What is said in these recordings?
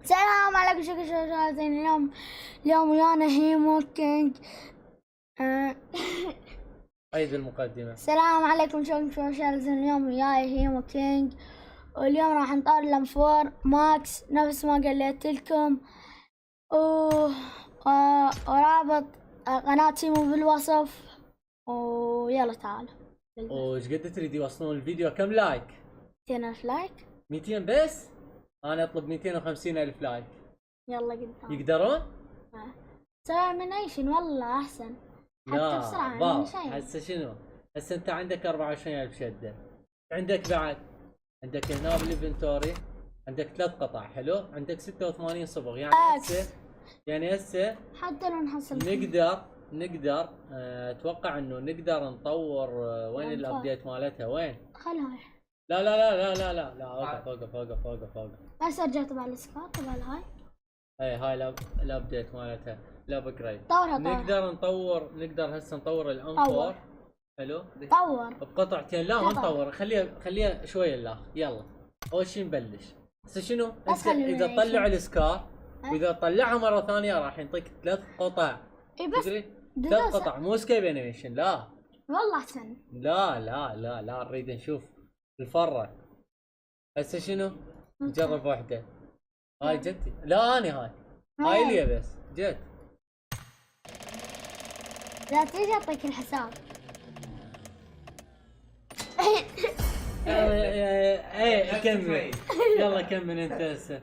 السلام عليكم شكرا اليوم ويانا هيمو كينج. عيد المقدمة. السلام عليكم شكرا اليوم وياي هيمو كينج، واليوم راح نطور لمفور ماكس نفس ما قلت لكم، ورابط قناة هيمو بالوصف، ويلا تعالوا. وش قد تريد يوصلون الفيديو كم لايك؟ 200,000 لايك. 200 بس؟ انا اطلب 250,000 لايك. يلا قدام. يقدرون؟ سوي منيشن والله احسن. لا بسرعة باب هسه شنو؟ هسه انت عندك 24,000 شدة، عندك بعد، عندك هنا بالانفنتوري عندك 3 قطع، حلو؟ عندك 86 صبغ، يعني هسه حتى لو نحصل نقدر اتوقع انه نقدر نطور. وين الابديت مالتها وين؟ خل هاي. لا اوقف. هسه رجعت تبع السكار تبع الهاي. هاي الابديت مالتها، الابجريد. طورها. نقدر هسه نطور الانفور. حلو؟ طور بقطعتين. لا ما نطور، خليها شويه. لا يلا اول شي نبلش. هسه شنو؟ اذا طلع السكار واذا طلعها مره ثانيه راح يعطيك 3 قطع. اي بس 3 قطع مو سكيب انيميشن. لا والله احسن. لا نريد نشوف الفره. هسه شنو؟ نجرب واحده. هاي جتي. لا انا هاي لي بس جت. لا تيجي اعطيك الحساب. ايه كمل. يلا كمل انت هسه.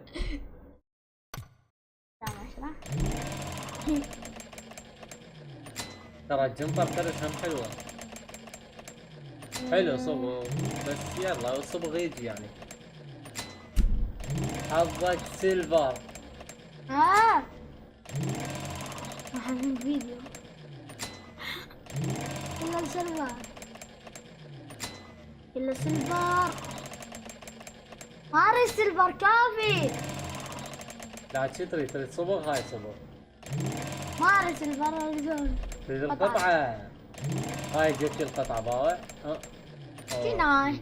ترى الجنطة بتعرف هم حلوة. حلو صبغ، بس يلا الصبغ يجي يعني. حظك سيلفر. راح نشوف فيديو. كله سيلفر. ما اريد سيلفر كافي. لا شو تريد صبغ؟ هاي صبغ. ما اريد سيلفر. تريد القطعة. هاي جتي القطعة باوع. هاي.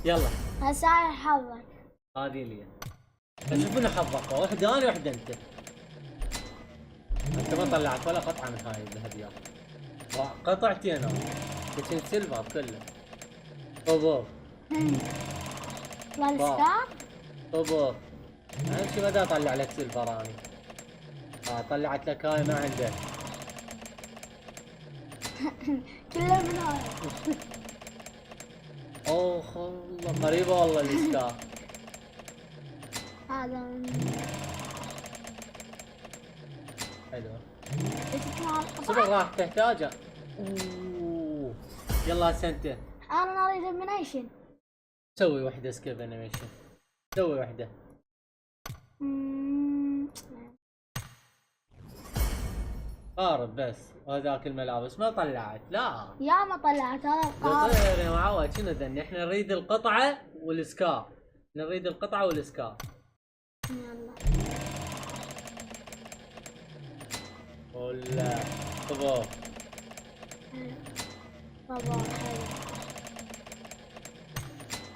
يلا هسه هاي حظك. هذه لي. اشوف من حظك، واحدة انا واحدة انت. انت ما طلعت ولا قطعة من هاي الذهبيات. قطعتين انا. لكن سيلفر كله. طبوخ. والسكار؟ طبوخ. اهم شي ما دا اطلع لك سيلفر اني. طلعت لك هاي ما عندك. كله من هاي. اوخ والله قريبة والله السكار. هذا حلو. صبر راح تحتاجه. يلا هسه انت. انا اريد انيميشن. سوي وحده سكيب انيميشن. سوي وحده. قارب بس. وهذاك الملابس ما طلعت. لا يا ما طلعت. هذا القارب. غير يا معود. شنو ذني؟ احنا نريد القطعه والسكار. نريد القطعه والسكار. يلا. ولا طباخ. طباخ حلو.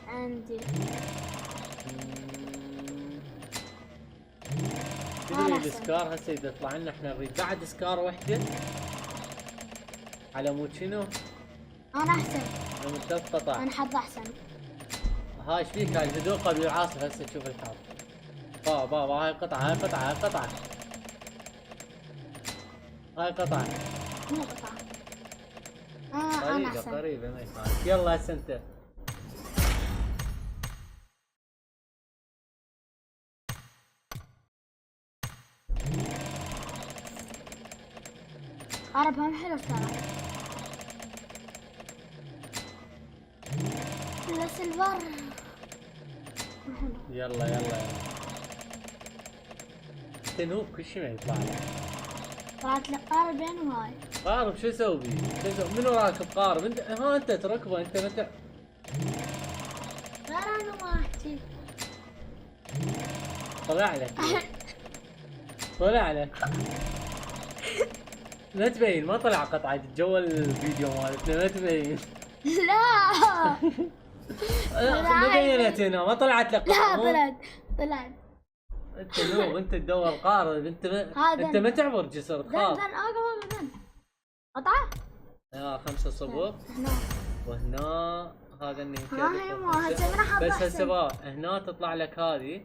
عندي. تدري السكار هسه اذا طلع لنا احنا نريد بعد سكار وحده. على مود شنو؟ انا احسن. على مود 3 قطع. انا حظ احسن. هاي ايش فيك؟ هاي الهدوء قبل العاصفه. هسه تشوف الحظ. بابا هاي قطعه. هاي قطعه. مو قطعة. انا احسن. قريبه ما يخالف. يلا هسه انت. قارب هم حلو ترى. كله سيلفر. يلا تنوب كل شيء ما يطلع لك. طلعت لي قاربين وهاي. قارب شو اسوي بيه؟ منو راكب قارب؟ انت انت تركبه. انت متى؟ لا انا ما احكي. طلع لك. لا تبين. ما طلع قطعة جوا الفيديو مالتنا. ما تبين. لا ما بينت هنا. ما طلعت لك قطعة. لا طلعت. انت نوب، انت تدور قارب، انت ما تعبر جسر تخاف. ذن اقوى قطعه. 5 صبغ هنا وهنا هذا النيم كذا. هاي ما هسه بس هسه بقى هنا تطلع لك هذه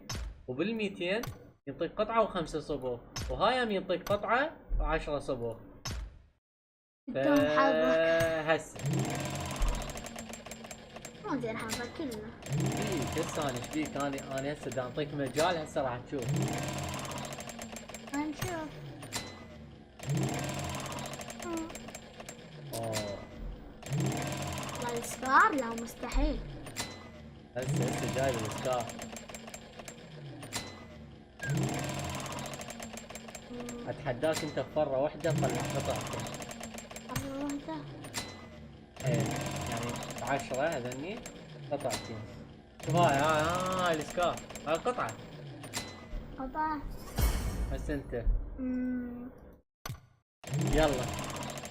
وبال200 ينطيك قطعه و5 صبغ، وهاي ينطيك قطعه و10 صبغ. هسه ما ادري حظك كله. ايش ثاني ايش بيك؟ انا هسه دا اعطيك مجال، هسه راح تشوف. هنشوف. اوه السكار لا مستحيل. هسه جايب السكار. اتحداك انت بفره واحده تطلع قطعتين. مرة واحدة. ايه يعني 10 هذني قطعتين. شوف هاي السكار، هاي قطعه. قطعة. هسه انت يلا.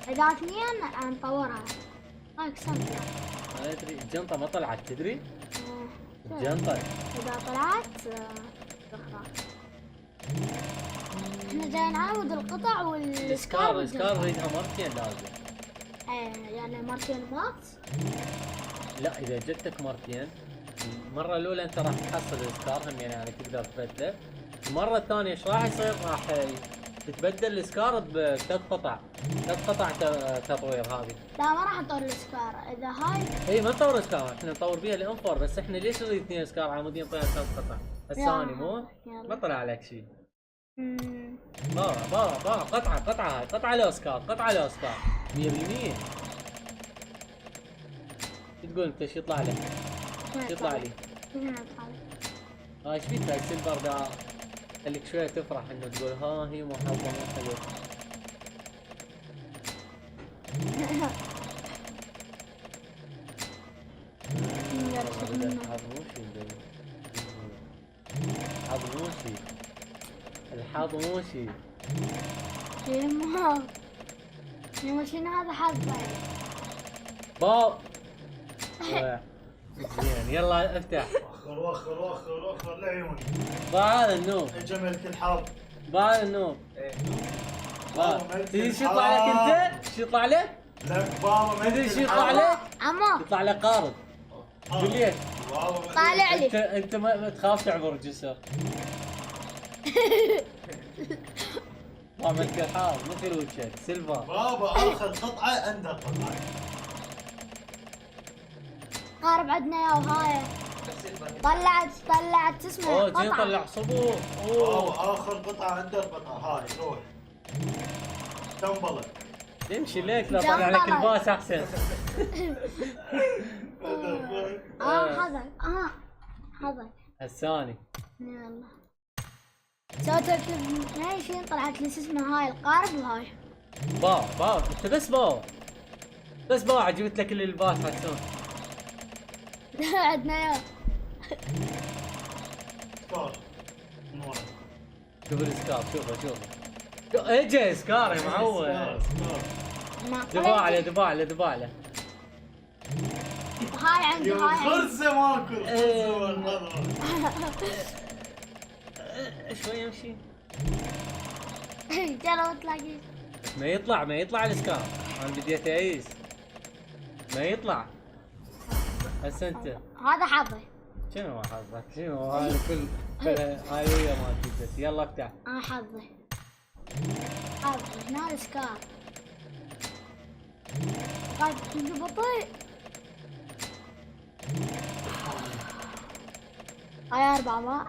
إذا اثنين نطورها. هاي كسرت. انا ادري الجنطه ما طلعت تدري؟ الجنطه إذا طلعت تخرب. احنا جاي نعاود القطع والسكار. السكار نريدها مرتين لازم. ايه يعني مرتين ماكس. لا اذا جتك مرتين، المره الاولى انت راح تحصل السكار هم يعني تقدر تبدله. المره الثانيه ايش راح يصير؟ راح تتبدل السكار بثلاث قطع، تطوير هذه. لا ما راح نطور السكار اذا هاي. اي ما نطور السكار، احنا نطور بيها الام 4 بس احنا ليش نريد 2 سكار عمودين طيها 3 قطع؟ الثاني مو؟ ما طلع عليك شيء. بابا قطعه هاي قطعه الاوسكار، قطعه الاوسكار 100%. تقول انت ايش يطلع لك؟ ايش يطلع لي؟ ايش بيك السيلفر دا؟ خليك شويه تفرح انه تقول ها هي مو حظها مو حلو. الحظ مو شيء. يما شنو هذا حظ باو. زين يلا افتح. وخر لعيوني. هذا النوب. جملك الحظ. هذا النوب. تدري شو يطلع لك انت؟ شو يطلع لك؟ لك بابا تدري شو يطلع لك؟ عمو يطلع لك قارب. قول ليش؟ طالع لي. انت ما تخاف تعبر جسر. عملت الحار مثل وجهك سيلفر. بابا اخذ قطعه اندر قطعه. قارب عندنا يا وهاي. طلعت اسمه اوه جاي طلع صبور. بابا اخر قطعه اندر قطعه هاي روح. تنبلط. يمشي ليك لا طلع لك الباس احسن. حظك الثاني. يلا سويت ماشي طلعت لي اسمها هاي القارب وهاي. باو انت بس باو عجبت لك الباس حسون. عندنا يا سكار من ورا. شوف السكار شوفه اجى سكار يا معود. دفاع له هاي عندي هاي. خرزه ماكل. شوي يمشي. ترى تلاقي ما يطلع السكار. انا بديت اعيس. ما يطلع. هسه انت. هذا حظي. شنو حظك؟ شنو هاي كل هاي ويا ما تجلس. يلا افتح. حظي هنا السكار. قاعد تجي بطيء. هاي 4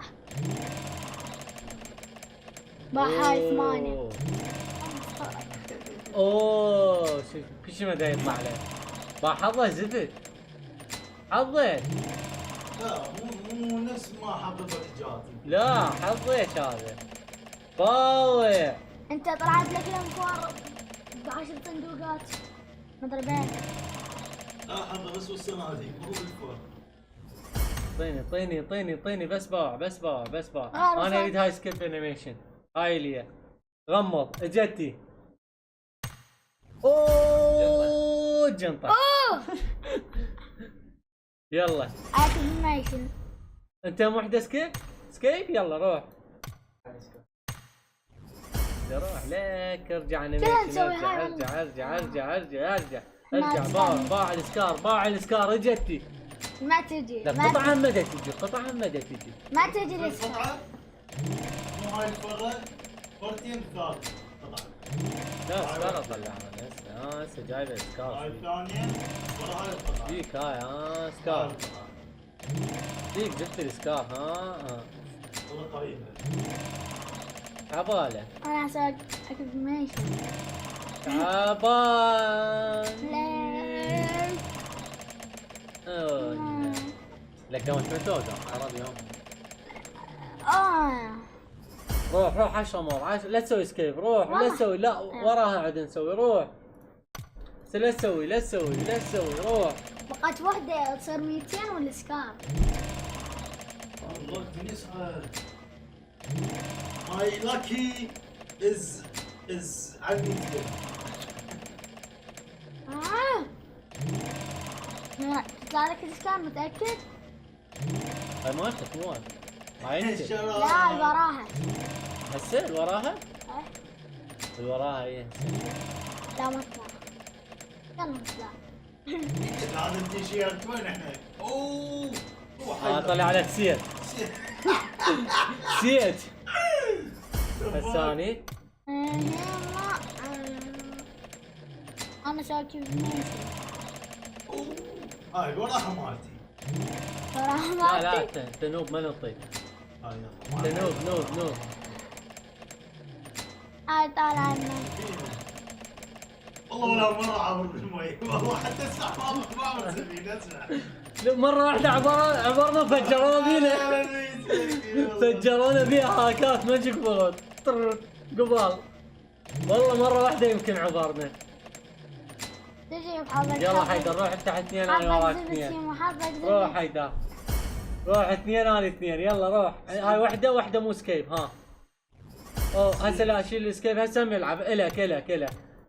هاي 8. اوه شوف كل شيء ما دا يطلع له. حظه زفت. حظه. لا مو نفس ما حظك جاتي. لا حظيش هذا. باوع. انت طلعت لك الانفار ب10 صندوقات مضربين. لا حظه بس والصناديق مو بالفور. طيني بس باوع. انا اريد هاي سكيب انيميشن. هاي لي غمض اجتي. اوه الجنطة. يلا انيميشن. انت مو وحده سكيب يلا روح. روح لك ارجع كذا انيميشن، نسوي ارجع هاي. ارجع ارجع ارجع ارجع ارجع ما ارجع تستاهل. باع السكار، باع السكار اجتي. ما تجي لا ما قطعة مدى تجي، قطعة مدى تجي. ما تجي لسه. القطعة مو هاي الفرة، فرتين ثالث قطعة. لا سكار اطلعها هسه، هسه جايبه هاي سكار. الثانية ورا هاي القطعة. فيك هاي هاي سكار. القطعة. فيك جبت السكار والله قريبة. عباله انا اسوي اكتيفيشن. تعبان. ليه؟ لك قامت من توقف عربي يوم. روح 10 مرات، لا تسوي سكيب، روح لا والله. تسوي، لا وراها عاد نسوي، روح. لا تسوي روح. بقت وحدة تصير 200 والسكار. والله تنسها. My lucky is عندي كده. تطلع لك السكار متأكد؟ هاي مالتك مو هاي انت. لا اللي وراها. هسه اللي وراها؟ إيه. اللي وراها هي لا ما تطلع. يلا نطلع. هذا التيشيرت وين احنا؟ اوه طلع عليك سيت. سيت. الثاني انا ساكن في ميسي. هاي وراها مالتي. صراحة لا ما انت نوب ما نطيق. هاي انت نوب. هاي طالع لنا. والله ولا مرة عبر بالمي، والله حتى السحاب ما عبر سفينة اسمع. لا، مرة واحدة عبرنا فجرونا بينا. فجرونا بيها هاكات ما تجيك بغض. قبال. والله مرة واحدة يمكن عبرنا. تجي بحظك. يلا حيدر روح انت على اثنين انا وراك اثنين. روح حيدر. روح اثنين انا اثنين، يلا روح. هاي واحدة مو سكيب ها. اوه هسه لا شيل السكيب هسه نلعب الك.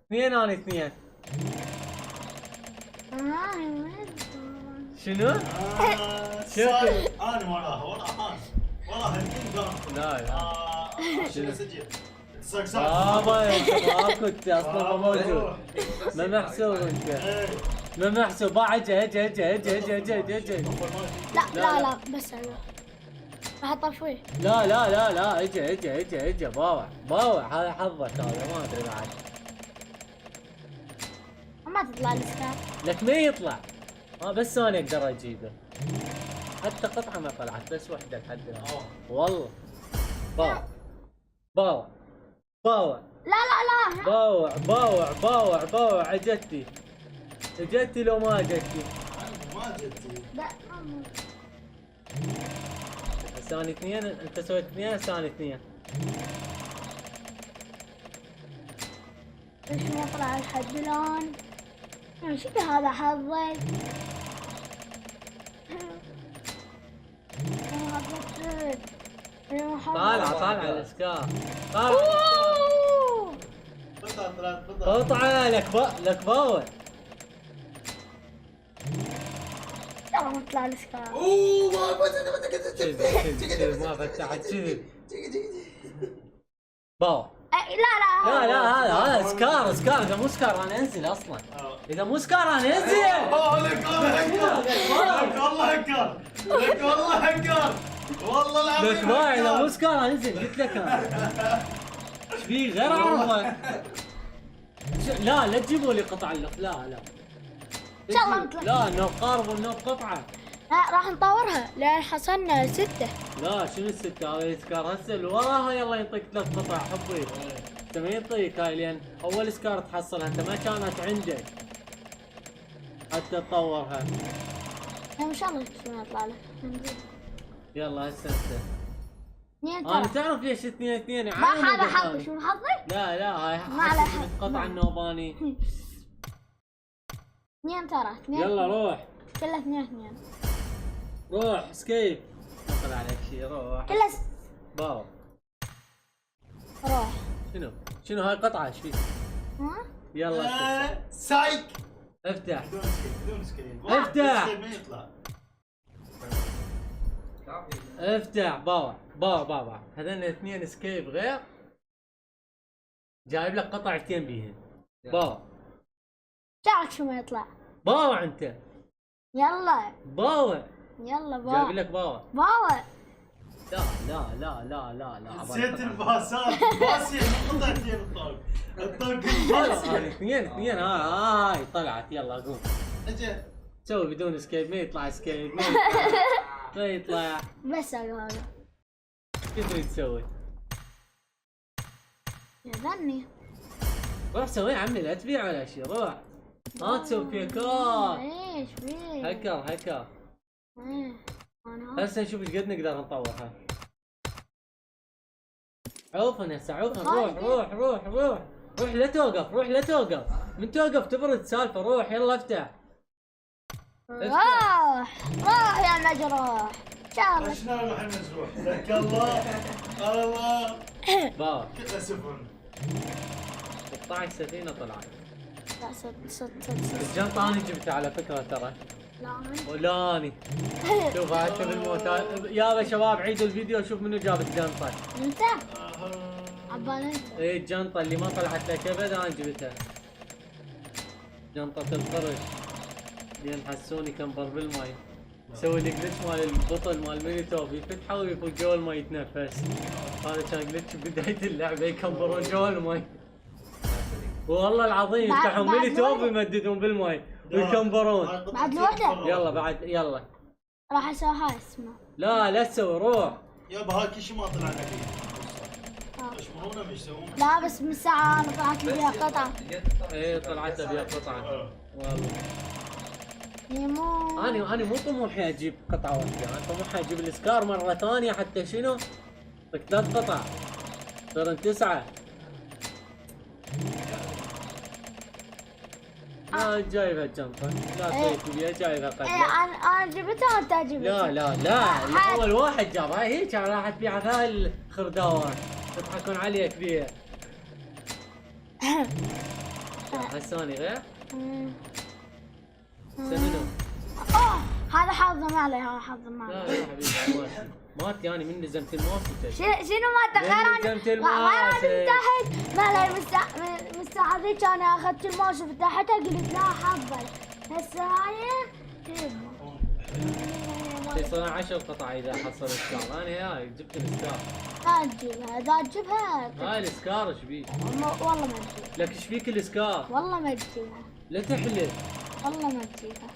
اثنين انا اثنين. شنو؟ شوف انا وراها الدين قام. لا شنو سجل؟ صق بابا ما كنت اصلا ما موجود. ما محسوب انت. ما محسوب. اجي. لا بس انا راح اطفيه. لا اجي باوع هذا حظك هذا ما ادري بعد. ما تطلع السكار. لك ما يطلع. بس انا اقدر اجيبه. حتى قطعة ما طلعت بس وحدة لحد الان. والله باوع لا باوع اجتي لو ما اجتي. ما جتي. لا ثاني اثنين انت سويت اثنين ثاني اثنين. ليش ما طلع لحد الان؟ ايش هذا حظي؟ طالع الاسكار. طلعت قطعة لك باوع. يلا نطلع السكار. ما فتحت كذب. باوع. لا هذا سكار اذا مو سكار انا انزل اصلا. اذا مو سكار انا انزل. لك والله هكر. والله العظيم لك باوع اذا مو سكار انا انزل قلت لك انا. ايش في غير عرضه. لا تجيبوا لي قطع اللف. لا ان شاء الله نطلع. لا النوب قارب والنوب قطعه. لا راح نطورها لين حصلنا 6. لا شنو الستة هذا سكار هسه اللي وراها يلا ينطيك 3 قطع حبي. انت ما ينطيك هاي لين اول سكار تحصلها انت ما كانت عندك حتى تطورها. ان شاء الله نطلع له. يلا هسه انت. اثنين انا ترى. تعرف ليش اثنين ما هذا حظي. شو حظي؟ لا هاي ما على حسب حظ. قطع النوباني. 2 ترى 2. يلا روح كله 2. روح سكيب. طلع عليك شيء روح. كله باو. روح. شنو هاي قطعة ايش فيك؟ ها؟ يلا سايك. افتح. بدون سكيل. افتح. ما يطلع. افتح باوع. هذول اثنين سكيب غير جايب لك قطعتين بيهن. باوع شعرك شو ما يطلع. باوع انت. يلا باوع يلا جايب باوع لك باوع. باوع. لا لا لا لا لا لا نسيت الباسات، باسي قطعتين الطوق. الطوق الباسي. اثنين هاي طلعت. يلا قوم اجي سوي بدون سكيب. ما يطلع سكيب ما يطلع. بس هذا شو تريد تسوي؟ يذني. روح سوي يا عمي، لا تبيع ولا شيء. روح ما تسوي فيكات. ايش فيه؟ هكر. ايه انا هسه نشوف ايش قد نقدر نطورها. عوفن هسه عوفن. روح لا توقف. من توقف تبرد سالفه. روح يلا افتح. روح يا مجروح. شارك. شنو راح نروح؟ لك الله. باور كذا سفن. 16 سفينه طلعت. لا صد الجنطه انا جبتها على فكره ترى. لا ولاني شوف حتى بالموت. يا شباب عيدوا الفيديو شوف منو جاب الجنطه. انت عبال انت. ايه الجنطه اللي ما طلعت لك ابد انا جبتها. جنطه القرش لين حسوني كمبر بالماي. سوي لي جلتش مال البطل مال ميني توب يفتحه ويفوق جوا الماي يتنفس. هذا كان جلتش بدايه اللعبه يكمبرون جوا الماي. والله العظيم يفتحون ميني توب ويمددون بالماي ويكمبرون. بعد الوحدة؟ يلا بعد يلا. راح اسوي هاي اسمه. لا تسوي. روح. يابا هاكي شو ما طلع لك. يشمرونه مش يسوونه. لا بس من ساعة انا طلعت لي بيها قطعة. ايه طلعت بيها قطعه. والله يمو. انا مو طموحي اجيب قطعه واحده. انا طموحي اجيب السكار مره ثانيه حتى شنو؟ 3 قطع صارن 9. جايبها الجنطه. لا تسوي بيها جايبها ايه قبل. انا جبتها وانت جبتها. لا اول واحد جابها هيك راح تبيعها في هاي الخردوات يضحكون عليك بيها. حسوني غير سمنو. هذا حظ ما عليه. هذا حظ ما لا عليه. يا حبيبي ماتي انا من نزمت الموس. شنو ما تغير نزمت الماوس. فتحت ما لا من الساعة ذيك انا اخذت الماوس وفتحتها قلت لا حظي. هسه هاي يصير 10 قطع اذا حصل سكار. انا هاي جبت السكار. ما تجيبها. اذا تجيبها هاي السكار ايش بيك؟ والله ما تجيبها. لك ايش فيك السكار؟ والله ما تجيبها. لا تحلف. والله ما تجيبها.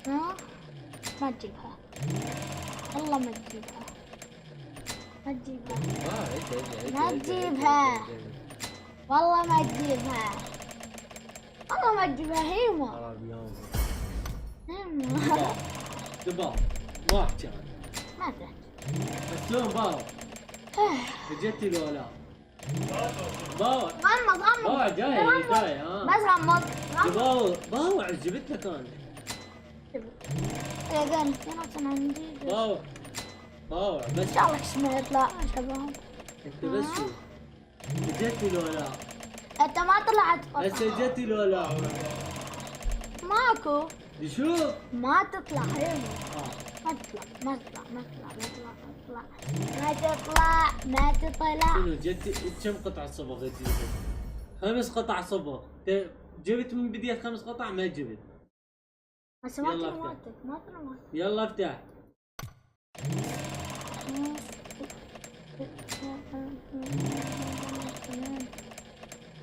ها؟ ما تجيبها. والله ما تجيبها. ما تجيبها. ما تجيبها. والله ما تجيبها. والله ما تجيبها. هيما دبار واحد كان ما ادري. شلون باور؟ جتي لو لا؟ باور غمض جاي ها بس غمض. باور جبت لك انا. يا قال انا عندي. باور ان بس شاء الله اسمه يطلع شباب. انت بس شوف جتي لو لا؟ انت ما طلعت بس قطعة. جتي لو لا؟ ماكو. شوف ما تطلع. هيما ما تطلع. ما تطلع. شنو جتي كم قطعة صبغ تجيبها؟ 5 قطع صبغ. جبت من بديت 5 قطع ما جبت. بس ما يلا تطلع افتح. ما تطلع. يلا افتح.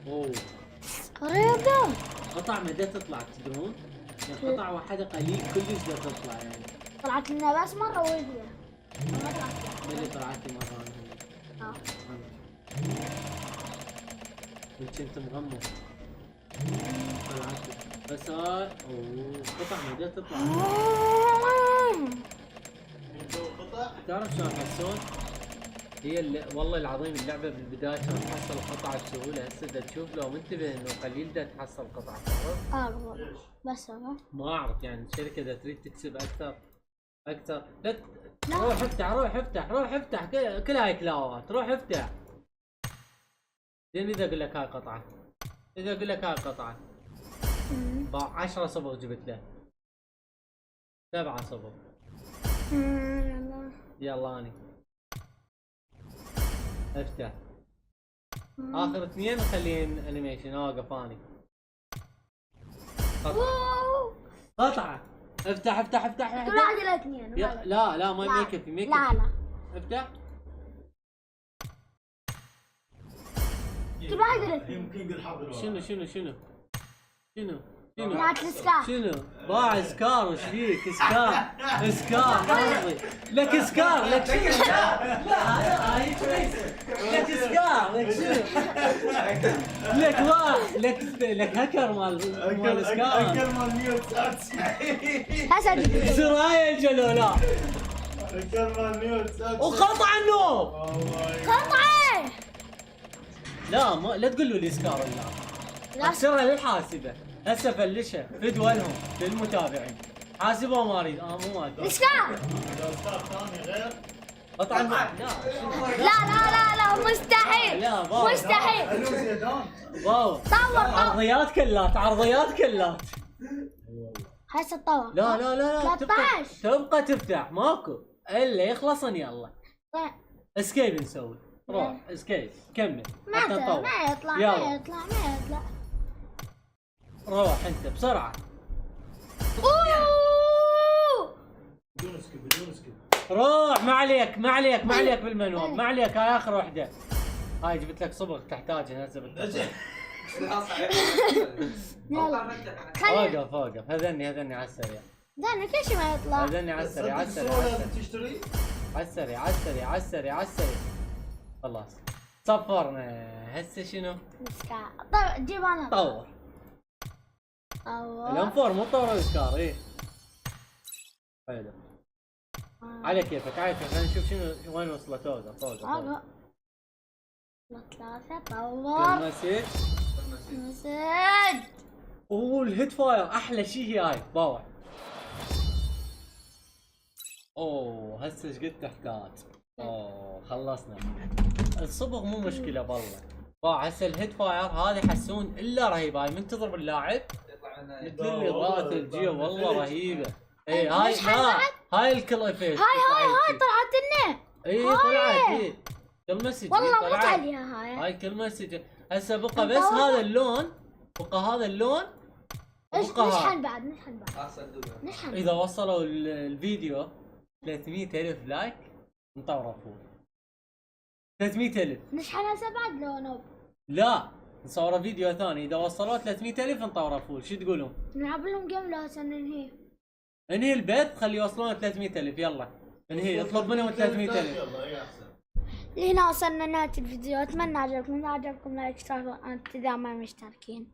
اوه رياضة. قطع ما دا تطلع تدرون؟ يعني قطع واحدة قليل كلش دا تطلع يعني. طلعت لنا بس مرة وهي ما طلعت. اللي طلعت لي مرة انا. كنت مغمض. طلعت لي بس هاي اوه قطع ما دا تطلع. تعرف شلون حسون؟ هي والله العظيم اللعبة بالبداية كانت تحصل القطع بسهولة. هسه دا تشوف لو منتبه انه قليل دا تحصل قطع. تعرف؟ بس هذا ما اعرف يعني الشركة دا تريد تكسب اكثر. لا روح افتح كل هاي كلاوات. روح افتح. زين اذا اقول لك هاي قطعة. 10 صبغ جبت له. 7 صبغ. يلا اني افتح. اخر اثنين نخلين انيميشن. اوقف اني. أوه. قطعه. افتح افتح افتح كل واحده. واحد له اثنين. لا ما لا. يكفي ما لا يكفي. لا افتح. كل واحد له اثنين. يمكن بالحظ شنو شنو شنو شنو شنو مات السكار. شنو باع سكار. وش فيك سكار؟ سكار قصدي لك سكار. لك شنو؟ لا هاي كويسه. لك سكار. لك شنو؟ لك واحد. لك هكر مال سكار. اكل مال 199. هسه جديد. سرايا الجلولات اكل مال 199. وقطع النوب. قطعه. لا تقول له لي سكار لا. اكسرها للحاسبه. هسه فلشها فدوى لهم للمتابعين. حاسبه وما اريد. مو ما أدري. السكار. لو صار ثاني غير قطع النوب. لا مستحيل. لا باو. مستحيل. الو زيدان. واو. طور. عرضيات كلات. عرضيات كلات. هسه طور. لا 13. تبقى تفتح ماكو الا يخلصن. يلا طيب. اسكيب نسوي. روح اسكيب كمل. حتى نطور. ما يطلع يلا. ما يطلع. روح انت بسرعه. اوه. بدون سكيب. روح. ما عليك بالمنوب. ما عليك. هاي اخر وحده. هاي جبت لك صبغ تحتاجها هسه بالتفصيل. يلا. خلي. اوقف. هذني على السريع. زين كل شيء ما يطلع. هذني على السريع. تشتري. على السريع. خلاص صفرنا. هسه شنو؟ السكار. طيب جيب انا. طور. الانفور مو طور السكار. ايه حلو. على كيفك. خلينا نشوف شنو وين وصلت. اوقف. ثلاثة. طور. مسج. مسج. الهيت فاير احلى شيء هي هاي باوع. اوه هسه ايش قد تحتاج. خلصنا. الصبغ مو مشكله بالله. هسه الهيت فاير هذه حسون الا رهيبه. هاي من تضرب اللاعب مثل اللي ضاءت الجيو والله رهيبه. اي هاي هاي الكل افكت. هاي طلعت لنا. اي طلعت. اي كل مسج. والله مو عليها هاي كل مسج. هسه بقى بس هذا اللون. ايش نشحن بعد. نشحن. اذا وصلوا الفيديو 300,000 لايك نطوره فول. 300,000 نشحن هسه بعد لو نوب. لا نصور فيديو ثاني. اذا وصلوا 300,000 نطوره فول. شو تقولون؟ نلعب لهم جيم لو هسه انهي البث. خلي يوصلون 300,000. يلا انهي. اطلب منهم 300,000. يلا احسن. لهنا وصلنا نهاية الفيديو. اتمنى عجبكم. اذا عجبكم لايك اشتركوا اذا ما مشتركين.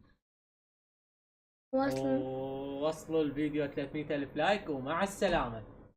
وصلوا الفيديو 300,000 لايك ومع السلامه.